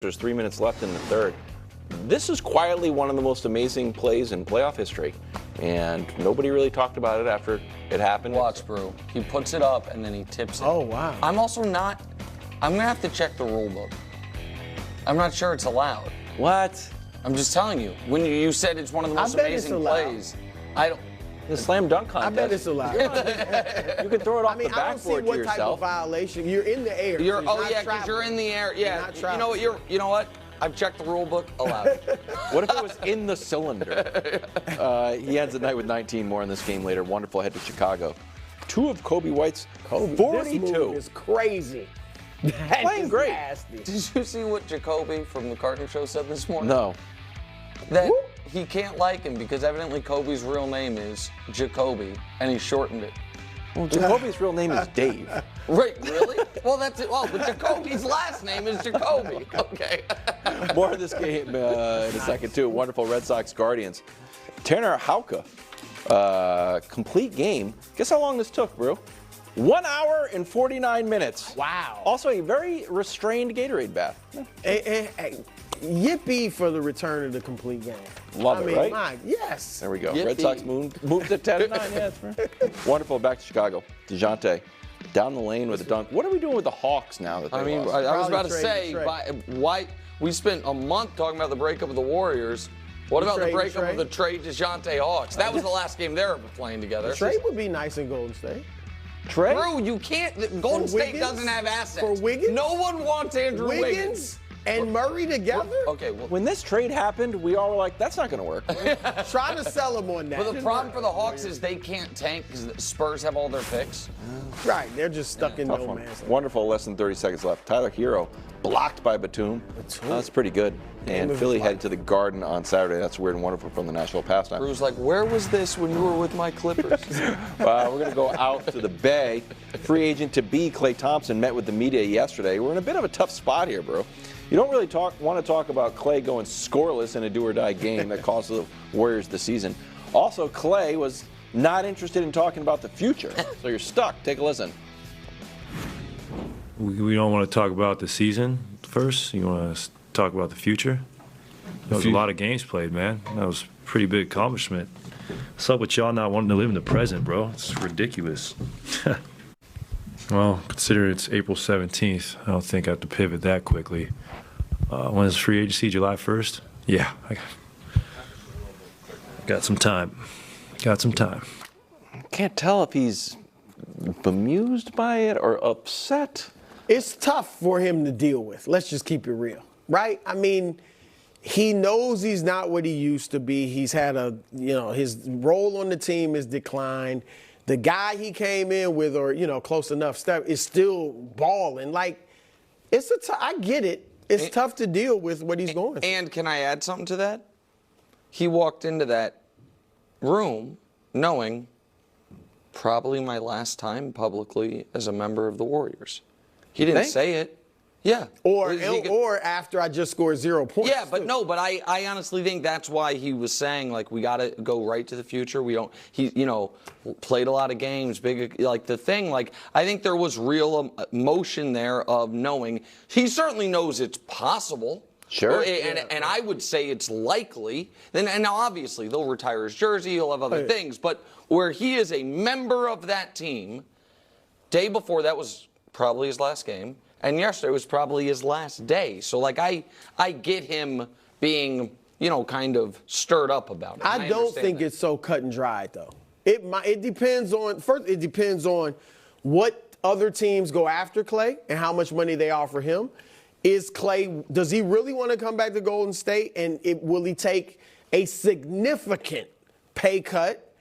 There's 3 minutes left in the third. This is quietly one of the most amazing plays in playoff history, and nobody really talked about it after it happened. Watch, bro. He puts it up and then he tips it. Oh, wow. I'm going to have to check the rule book. I'm not sure it's allowed. What? I'm just telling you. When you said it's one of the most amazing plays, I don't. The slam dunk contest. I bet it's allowed. You can throw it off the I don't see backboard to what type yourself. of violation. You're in the air. Because you're in the air. Yeah. You know what? I've checked the rule book. Allowed. What if it was in the cylinder? He ends the night with 19 more in this game later. Wonderful head to Chicago. 2 of Kobe White's 42. This move is crazy. Playing great. Nasty. Did you see what Jacoby from the Carton Show said this morning? No. That he can't like him because evidently Kobe's real name is Jacoby, and he shortened it. Well, Jacoby's real name is Dave. Right, really? Well, that's it. Well, but Jacoby's last name is Jacoby. Okay. More of this game in a second, too. Wonderful Red Sox Guardians. Tanner Houka, complete game. Guess how long this took, bro? 1 hour and 49 minutes. Wow. Also, a very restrained Gatorade bath. Hey, yippee for the return of the complete game. Love it, right? Yes. There we go. Yippee. Red Sox moved to 10-9. Yeah, that's right. Wonderful. Back to Chicago. DeJounte down the lane with a dunk. What are we doing with the Hawks now that they lost? I was about to Probably say, why we spent a month talking about the breakup of the Warriors. What about the breakup of the trade DeJounte Hawks? That was the last game they were playing together. The trade would be nice in Golden State. Trey? Bro, you can't. Golden State doesn't have assets. For Wiggins? No one wants Andrew Wiggins. And Murray together? Okay, well, When this trade happened, we all were like, that's not going to work. Try to sell him on that. but the problem for the Hawks is they can't tank because the Spurs have all their picks. Right, they're just stuck in Tough no one. man's land. Wonderful. Less than 30 seconds left. Tyler Hero blocked by Batum. That's pretty good. And Philly headed to the Garden on Saturday. That's weird and wonderful from the national pastime. Drew's like, where was this when you were with my Clippers? We're going to go out to the Bay. Free agent to be Klay Thompson met with the media yesterday. We're in a bit of a tough spot here, bro. You don't really want to talk about Klay going scoreless in a do-or-die game that cost the Warriors the season. Also, Klay was not interested in talking about the future. So you're stuck. Take a listen. We don't want to talk about the season first. You want to talk about the future? There was a lot of games played, man. That was a pretty big accomplishment. What's up with y'all not wanting to live in the present, bro? It's ridiculous. Well, consider it's April 17th. I don't think I have to pivot that quickly. When is free agency? July 1st? Yeah, I got some time. Got some time. Can't tell if he's bemused by it or upset. It's tough for him to deal with. Let's just keep it real, right? I mean, he knows he's not what he used to be. He's had his role on the team has declined. The guy he came in with, or, close enough step, is still balling. Like, I get it. It's tough to deal with what he's going through. And can I add something to that? He walked into that room knowing probably my last time publicly as a member of the Warriors. He didn't say it. Yeah. Or after I just scored 0 points. Yeah, but I honestly think that's why he was saying, like, we got to go right to the future. He played a lot of games, I think there was real emotion there of knowing. He certainly knows it's possible. Sure. And I would say it's likely. And now, obviously, they'll retire his jersey, he'll have other things. But where he is a member of that team, day before, that was probably his last game. And yesterday was probably his last day. So, I get him being, kind of stirred up about it. I don't think it's so cut and dried, though. It depends on what other teams go after Klay and how much money they offer him. Does he really want to come back to Golden State? And will he take a significant pay cut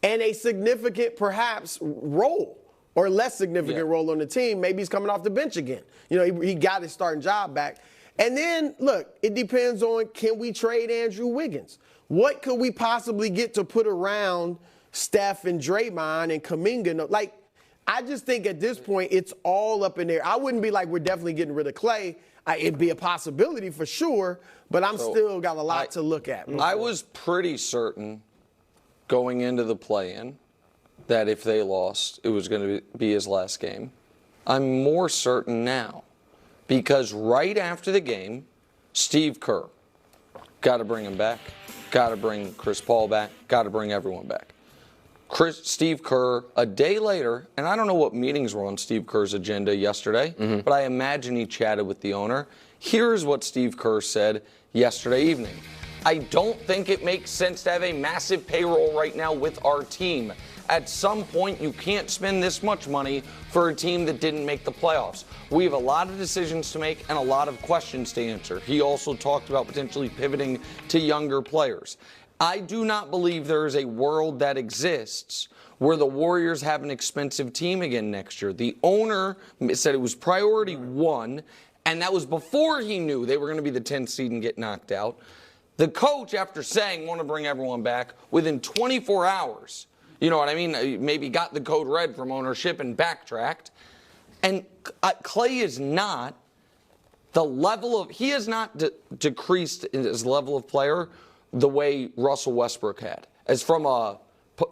and a significant, perhaps, role? Or less significant role on the team. Maybe he's coming off the bench again. He got his starting job back. And then, look, it depends on, can we trade Andrew Wiggins? What could we possibly get to put around Steph and Draymond and Kuminga? I just think at this point, it's all up in there. I wouldn't be like, we're definitely getting rid of Klay. It'd be a possibility for sure, but I'm still got a lot to look at. I was pretty certain going into the play-in that if they lost, it was going to be his last game. I'm more certain now because right after the game, Steve Kerr. Got to bring him back. Got to bring Chris Paul back. Got to bring everyone back. Steve Kerr, a day later, and I don't know what meetings were on Steve Kerr's agenda yesterday, but I imagine he chatted with the owner. Here's what Steve Kerr said yesterday evening. I don't think it makes sense to have a massive payroll right now with our team. At some point, you can't spend this much money for a team that didn't make the playoffs. We have a lot of decisions to make and a lot of questions to answer. He also talked about potentially pivoting to younger players. I do not believe there is a world that exists where the Warriors have an expensive team again next year. The owner said it was priority one, and that was before he knew they were going to be the 10th seed and get knocked out. The coach, after saying, want to bring everyone back, within 24 hours, you know what I mean, maybe got the code red from ownership and backtracked. And Klay is not the level of, he has not decreased in his level of player the way Russell Westbrook had, as from a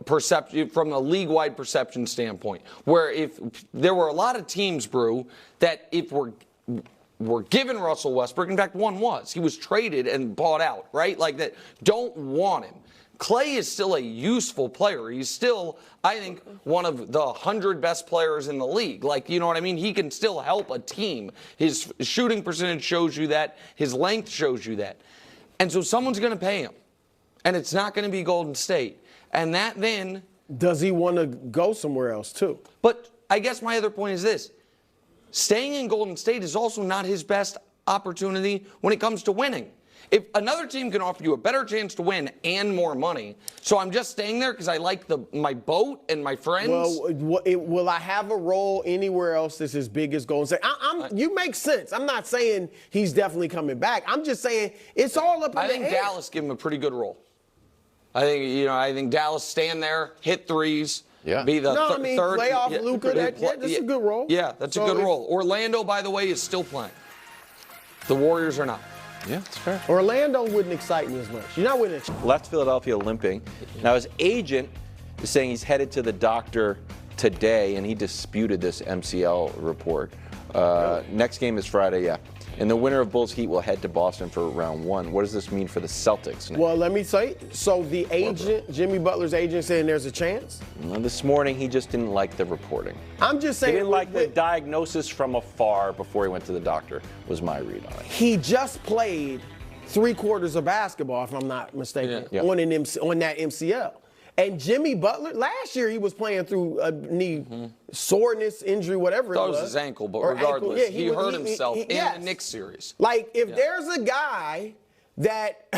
perception, from a league-wide perception standpoint, where if there were a lot of teams, Brew, that if we're given Russell Westbrook, in fact, one was. He was traded and bought out, right? Like that, don't want him. Klay is still a useful player. He's still, I think, one of the 100 best players in the league. Like, you know what I mean? He can still help a team. His shooting percentage shows you that. His length shows you that. And so someone's going to pay him. And it's not going to be Golden State. And that then... Does he want to go somewhere else, too? But I guess my other point is this. Staying in Golden State is also not his best opportunity when it comes to winning. If another team can offer you a better chance to win and more money, so I'm just staying there because I like my boat and my friends. Well, will I have a role anywhere else that's as big as Golden State? You make sense. I'm not saying he's definitely coming back. I'm just saying it's all up in the air. I think Dallas give him a pretty good role. I think Dallas stand there, hit threes. Yeah. Be the third. Play off Luka. That's a good role. Yeah, that's a good role. Orlando, by the way, is still playing. The Warriors are not. Yeah, that's fair. Orlando wouldn't excite me as much. You're not winning. Left Philadelphia limping. Now his agent is saying he's headed to the doctor today, and he disputed this MCL report. Really? Next game is Friday, yeah. And the winner of Bulls Heat will head to Boston for round one. What does this mean for the Celtics, Nick? Well, let me say, so the agent, Jimmy Butler's agent, saying there's a chance? Well, this morning, he just didn't like the reporting. I'm just saying. He didn't like the diagnosis from afar before he went to the doctor, was my read on it. He just played 3 quarters of basketball, if I'm not mistaken, on that MCL. And Jimmy Butler, last year he was playing through a knee soreness, injury, whatever it was. That was his ankle, but regardless, ankle, he hurt himself in the Knicks series. Like, if there's a guy that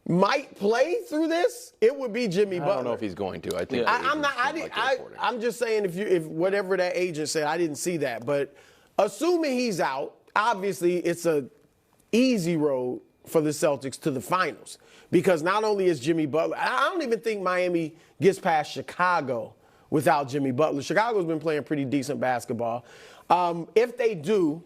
might play through this, it would be Jimmy Butler. I don't know if he's going to. I think I'm just saying if whatever that agent said, I didn't see that. But assuming he's out, obviously it's a easy road for the Celtics to the finals. Because not only is Jimmy Butler, I don't even think Miami gets past Chicago without Jimmy Butler. Chicago's been playing pretty decent basketball. If they do,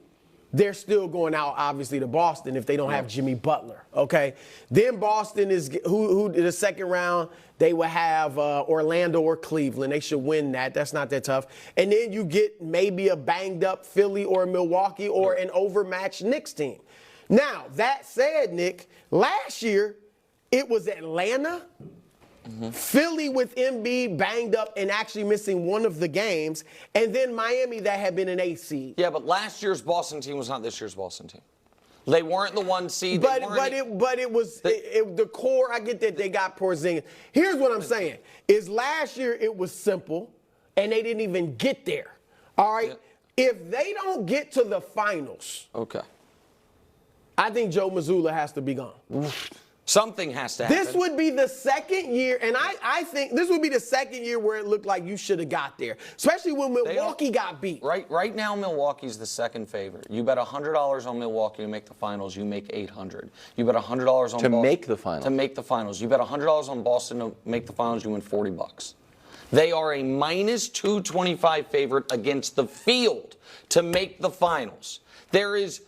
they're still going out, obviously, to Boston if they don't have Jimmy Butler, okay? Then Boston is, who in the second round, they will have Orlando or Cleveland. They should win that. That's not that tough. And then you get maybe a banged-up Philly or Milwaukee or an overmatched Knicks team. Now, that said, Nick, last year, it was Atlanta, Philly with Embiid banged up and actually missing one of the games, and then Miami that had been an 8 seed. Yeah, but last year's Boston team was not this year's Boston team. They weren't the 1 seed. But it was the core. I get that they got Porzingis. Here's what I'm saying: is last year it was simple, and they didn't even get there. All right, if they don't get to the finals, I think Joe Mazzulla has to be gone. Something has to happen. This would be the second year, and I think this would be the second year where it looked like you should have got there, especially when Milwaukee got beat. Right now, Milwaukee's the second favorite. You bet $100 on Milwaukee to make the finals, you make $800. You bet $100 on Boston to make the finals. To make the finals, you bet $100 on Boston to make the finals, you win $40. They are a minus 225 favorite against the field to make the finals. There is.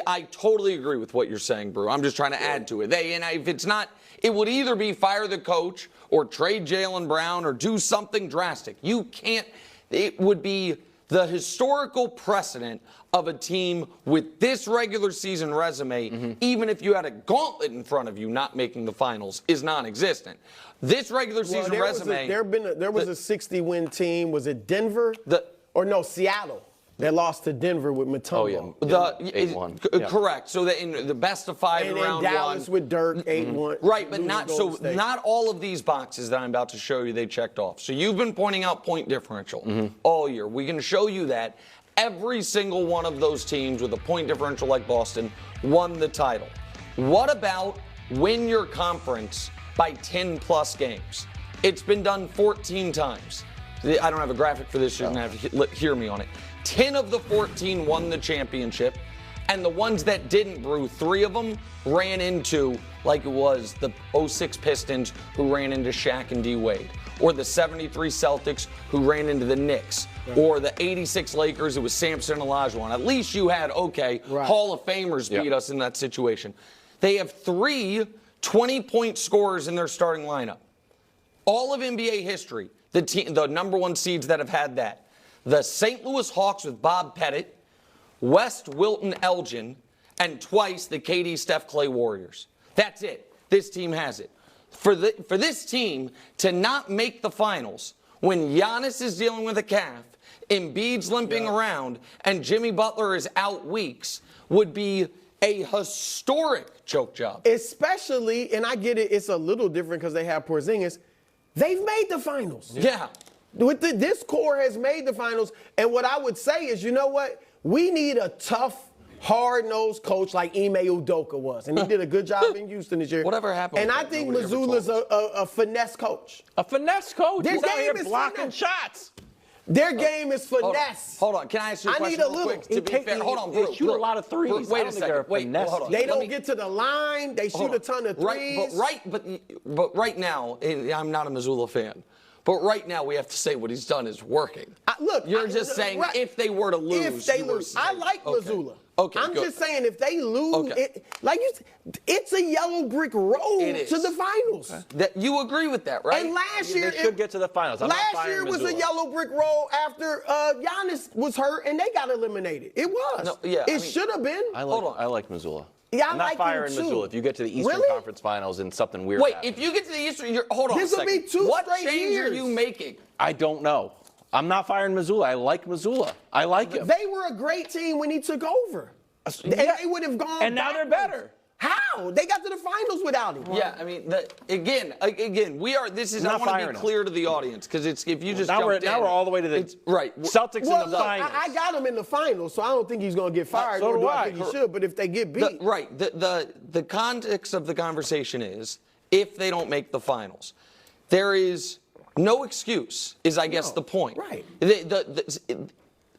I totally agree with what you're saying, Brew. I'm just trying to add to it. If it's not, it would either be fire the coach or trade Jaylen Brown or do something drastic. You can't. It would be the historical precedent of a team with this regular season resume, even if you had a gauntlet in front of you not making the finals, is non-existent. This regular season resume. There was a 60-win team. Was it Denver? Seattle. They lost to Denver with Mutombo. Oh, yeah. 8-1. Correct. So that in the best of 5 in round Dallas 1. with Dirk, 8-1. Right, but not all of these boxes that I'm about to show you, they checked off. So you've been pointing out point differential all year. We can show you that every single one of those teams with a point differential like Boston won the title. What about win your conference by 10-plus games? It's been done 14 times. I don't have a graphic for this, so you're going to have to hear me on it. 10 of the 14 won the championship, and the ones that didn't, Brew, 3 of them ran into, like it was the 06 Pistons who ran into Shaq and D. Wade, or the 73 Celtics who ran into the Knicks, or the 86 Lakers, it was Sampson and Olajuwon. At least you had, Hall of Famers beat us in that situation. They have 3 20-point scorers in their starting lineup. All of NBA history, the number 1 seeds that have had that. The St. Louis Hawks with Bob Pettit, West Wilton Elgin, and twice the KD Steph Clay Warriors. That's it. This team has it. For this team to not make the finals when Giannis is dealing with a calf, Embiid's limping around, and Jimmy Butler is out weeks would be a historic choke job. Especially, and I get it, it's a little different because they have Porzingis. They've made the finals. Yeah. This core has made the finals, and what I would say is, you know what? We need a tough, hard-nosed coach like Ime Udoka was, and he did a good job in Houston this year. Whatever happened? And I think Missoula's a finesse coach. A finesse coach? Their He's out game here is blocking finesse. shots. Their game is finesse. Hold on. Can I ask you a question need a real little. quick? To be fair, hold on, Brew. They shoot a lot of threes. Wait I don't a think they're second. Wait, finesse. hold on. They don't get to the line. They shoot a ton of threes. But right now, I'm not a Missoula fan. But right now, we have to say what he's done is working. You're just saying if they were to lose. If they lose. I like Missoula. Okay, I'm good. just saying if they lose, it's a yellow brick road to the finals. That you agree with that, right? And last year, they should get to the finals. Last year was a yellow brick road after Giannis was hurt and they got eliminated. It was. No, yeah, it should have been. I like Missoula. Yeah, I'm not firing Missoula if you get to the Eastern Conference Finals and something weird happens. If you get to the Eastern, hold on a second. This will be 2 what straight change years. are you making? I don't know. I'm not firing Missoula. I like Missoula. I like him. They were a great team when he took over. And they would have gone and now they're better. How? They got to the finals without him. Yeah, I mean, again, we are. This is. I want to be clear to the audience because it's if you just now we're all the way to the Celtics in the finals. I got him in the finals, so I don't think he's going to get fired. So do I. think he should. But if they get beat, the context of the conversation is if they don't make the finals, there is no excuse. Is I guess the point. Right.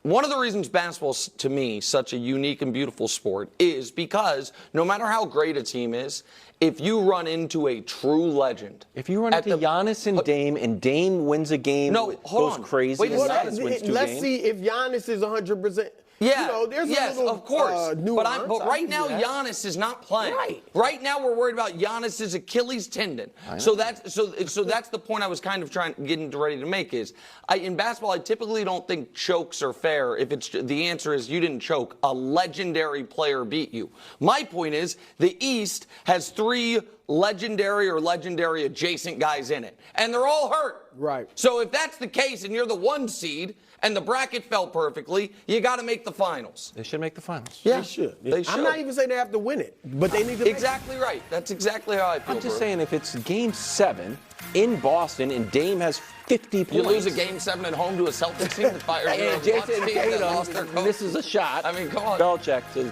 One of the reasons basketball is, to me, such a unique and beautiful sport is because no matter how great a team is, if you run into a true legend. If you run into Giannis and Dame wins a game, goes crazy, and Giannis wins 2 games. Let's see if Giannis is 100%. Yeah, there's yes, a little, of course. nuance. But right now, Giannis is not playing. Right. Right now, we're worried about Giannis's Achilles tendon. So that's the point I was kind of getting ready to make. Is in basketball, I typically don't think chokes are fair. If it's the answer is you didn't choke, a legendary player beat you. My point is the East has 3 legendary or legendary adjacent guys in it, and they're all hurt. Right. So if that's the case, and you're the 1 seed. And the bracket fell perfectly. You got to make the finals. They should make the finals. Yeah, they should. They should. I'm not even saying they have to win it, but they need to. Exactly right. That's exactly how I feel. I'm just saying if it's Game 7 in Boston and Dame has 50 points. You lose a Game 7 at home to a Celtics team that fires and Jason Tatum misses a shot. I mean, come on. Belichick to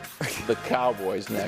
the Cowboys next.